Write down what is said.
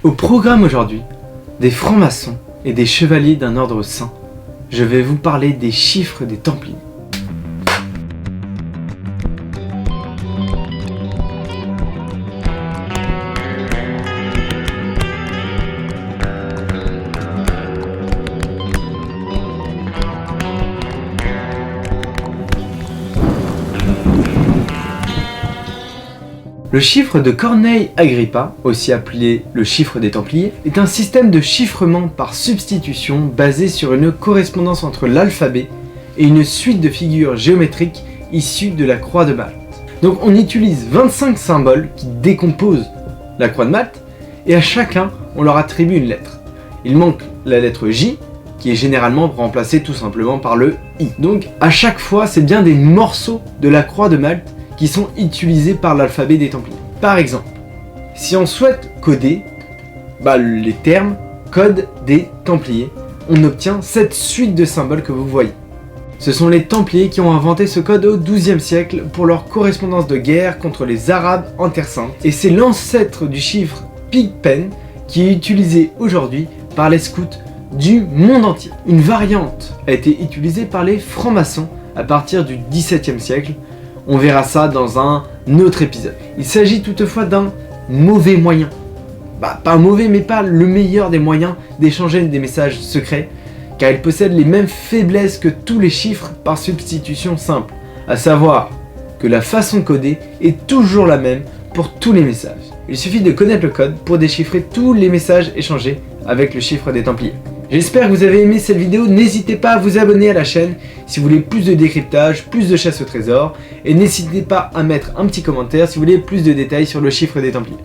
Au programme aujourd'hui, des francs-maçons et des chevaliers d'un ordre saint, je vais vous parler des chiffres des Templiers. Le chiffre de Corneille Agrippa, aussi appelé le chiffre des Templiers, est un système de chiffrement par substitution basé sur une correspondance entre l'alphabet et une suite de figures géométriques issues de la croix de Malte. Donc on utilise 25 symboles qui décomposent la croix de Malte et à chacun on leur attribue une lettre. Il manque la lettre J qui est généralement remplacée tout simplement par le I. Donc à chaque fois c'est bien des morceaux de la croix de Malte qui sont utilisés par l'alphabet des Templiers. Par exemple, si on souhaite coder les termes code des Templiers, on obtient cette suite de symboles que vous voyez. Ce sont les Templiers qui ont inventé ce code au XIIe siècle pour leur correspondance de guerre contre les Arabes en Terre Sainte, et c'est l'ancêtre du chiffre Pigpen qui est utilisé aujourd'hui par les scouts du monde entier. Une variante a été utilisée par les francs-maçons à partir du XVIIe siècle. On verra ça dans un autre épisode. Il s'agit toutefois d'un mauvais moyen. Pas mauvais, mais pas le meilleur des moyens d'échanger des messages secrets, car il possède les mêmes faiblesses que tous les chiffres par substitution simple, à savoir que la façon codée est toujours la même pour tous les messages. Il suffit de connaître le code pour déchiffrer tous les messages échangés avec le chiffre des Templiers. J'espère que vous avez aimé cette vidéo, n'hésitez pas à vous abonner à la chaîne si vous voulez plus de décryptage, plus de chasse au trésor, et n'hésitez pas à mettre un petit commentaire si vous voulez plus de détails sur le chiffre des Templiers.